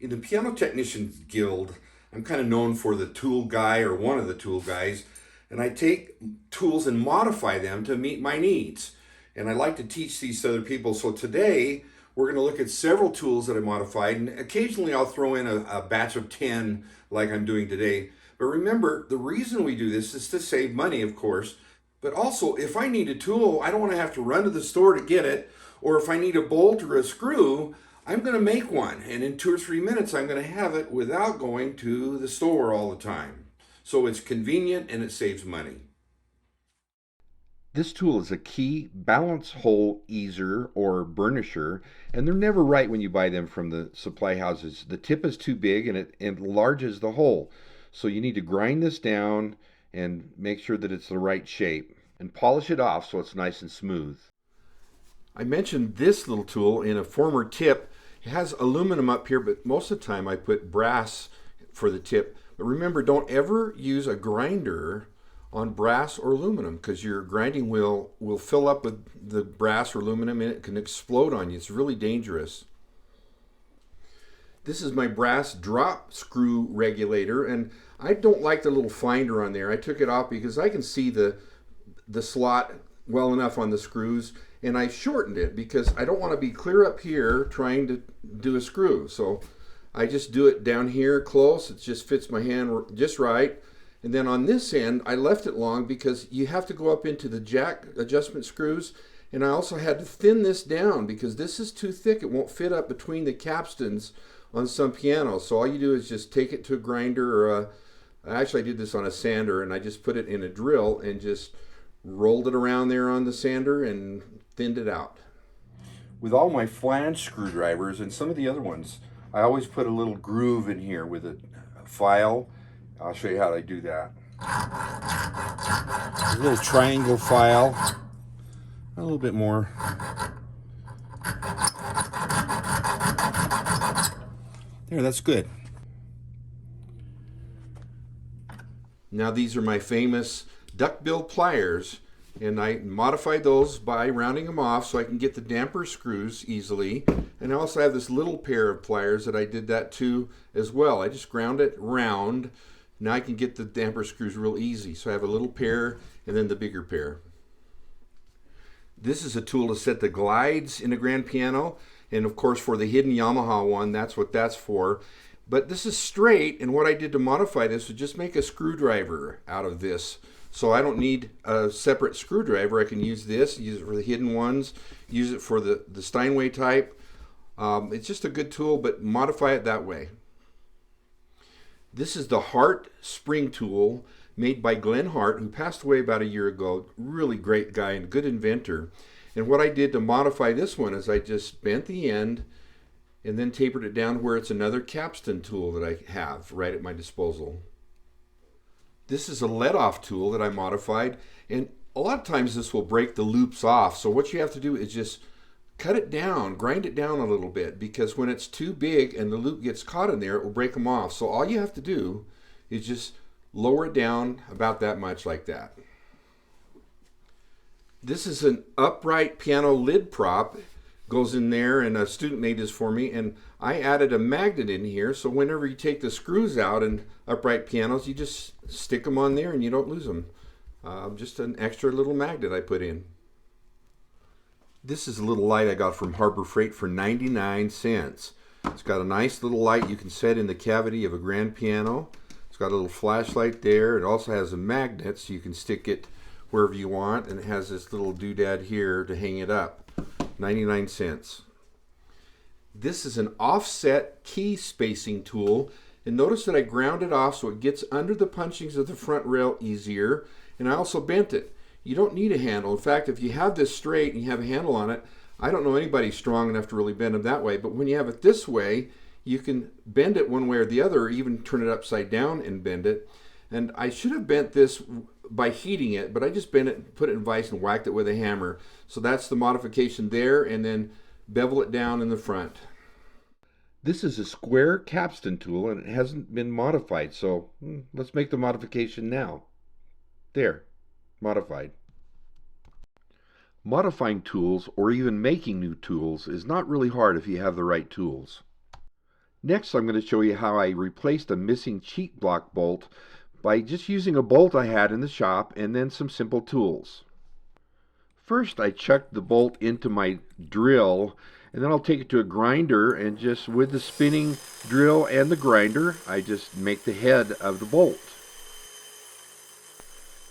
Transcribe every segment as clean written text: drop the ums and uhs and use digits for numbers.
In the Piano Technicians Guild, I'm kind of known for the tool guy or one of the tool guys, and I take tools and modify them to meet my needs. And I like to teach these to other people. So today, we're going to look at several tools that I modified, and occasionally I'll throw in a batch of 10 like I'm doing today. But remember, the reason we do this is to save money, of course. But also, if I need a tool, I don't want to have to run to the store to get it, or if I need a bolt or a screw, I'm going to make one, and in 2 or 3 minutes I'm going to have it without going to the store all the time. So it's convenient and it saves money. This tool is a key balance hole easer or burnisher, and they're never right when you buy them from the supply houses. The tip is too big and it enlarges the hole. So you need to grind this down and make sure that it's the right shape and polish it off so it's nice and smooth. I mentioned this little tool in a former tip. It has aluminum up here, but most of the time I put brass for the tip. But remember, don't ever use a grinder on brass or aluminum because your grinding wheel will fill up with the brass or aluminum and it can explode on you. It's really dangerous. This is my brass drop screw regulator, and I don't like the little finder on there. I took it off because I can see the slot well enough on the screws, and I shortened it because I don't want to be clear up here trying to do a screw. So I just do it down here close. It just fits my hand just right. And then on this end, I left it long because you have to go up into the jack adjustment screws. And I also had to thin this down because this is too thick. It won't fit up between the capstans on some pianos. So all you do is just take it to a grinder or actually I did this on a sander, and I just put it in a drill and just rolled it around there on the sander and thinned it out. With all my flange screwdrivers and some of the other ones, I always put a little groove in here with a file. I'll show you how I do that. A little triangle file, a little bit more. There, that's good. Now these are my famous duckbill pliers, and I modified those by rounding them off so I can get the damper screws easily. And I also have this little pair of pliers that I did that too as well. I just ground it round. Now I can get the damper screws real easy. So I have a little pair and then the bigger pair. This is a tool to set the glides in a grand piano, and of course for the hidden Yamaha one, that's what that's for. But this is straight, and what I did to modify this was just make a screwdriver out of this. So I don't need a separate screwdriver. I can use this, use it for the hidden ones, use it for the Steinway type. It's just a good tool, but modify it that way. This is the Hart spring tool made by Glenn Hart, who passed away about a year ago. Really great guy and good inventor. And what I did to modify this one is I just bent the end and then tapered it down where it's another capstan tool that I have right at my disposal. This is a let-off tool that I modified, and a lot of times this will break the loops off. So what you have to do is just cut it down, grind it down a little bit, because when it's too big and the loop gets caught in there, it will break them off. So all you have to do is just lower it down about that much, like that. This is an upright piano lid prop. Goes in there, and a student made this for me, and I added a magnet in here, so whenever you take the screws out in upright pianos, you just stick them on there and you don't lose them. Just an extra little magnet I put in. This is a little light I got from Harbor Freight for 99 cents. It's got a nice little light you can set in the cavity of a grand piano. It's got a little flashlight there. It also has a magnet so you can stick it wherever you want, and it has this little doodad here to hang it up. 99 cents. This is an offset key spacing tool, and notice that I ground it off so it gets under the punchings of the front rail easier, and I also bent it. You don't need a handle. In fact, if you have this straight and you have a handle on it, I don't know anybody strong enough to really bend them that way, but when you have it this way, you can bend it one way or the other, or even turn it upside down and bend it. And I should have bent this by heating it, but I just bent it, put it in vise, and whacked it with a hammer. So that's the modification there, and then bevel it down in the front. This is a square capstan tool, and it hasn't been modified, so let's make the modification now. There, modified. Modifying tools, or even making new tools, is not really hard if you have the right tools. Next, I'm going to show you how I replaced a missing cheek block bolt by just using a bolt I had in the shop and then some simple tools. First, I chucked the bolt into my drill, and then I'll take it to a grinder, and just with the spinning drill and the grinder, I just make the head of the bolt.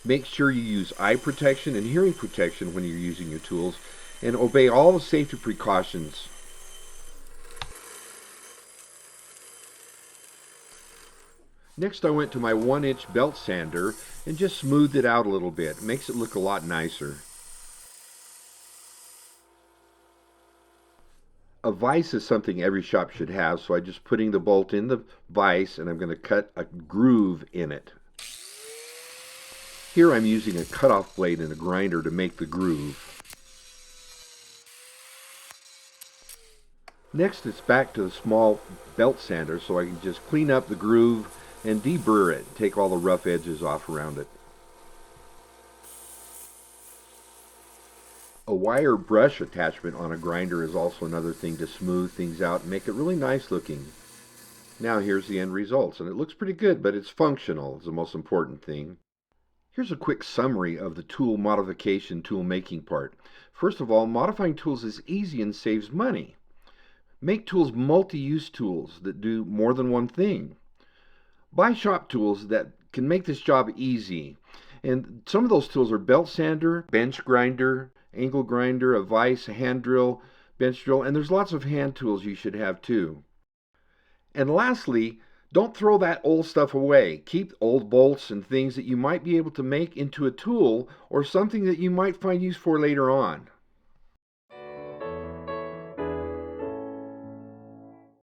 Make sure you use eye protection and hearing protection when you're using your tools, and obey all the safety precautions. Next, I went to my 1-inch belt sander and just smoothed it out a little bit. It makes it look a lot nicer. A vise is something every shop should have, so I'm just putting the bolt in the vise and I'm going to cut a groove in it. Here I'm using a cutoff blade and a grinder to make the groove. Next, it's back to the small belt sander so I can just clean up the groove and deburr it, take all the rough edges off around it. A wire brush attachment on a grinder is also another thing to smooth things out and make it really nice looking. Now here's the end results, and it looks pretty good, but it's functional is the most important thing. Here's a quick summary of the tool modification, tool making part. First of all, modifying tools is easy and saves money. Make tools multi-use tools that do more than one thing. Buy shop tools that can make this job easy. And some of those tools are belt sander, bench grinder, angle grinder, a vise, a hand drill, bench drill, and there's lots of hand tools you should have too. And lastly, don't throw that old stuff away. Keep old bolts and things that you might be able to make into a tool or something that you might find use for later on.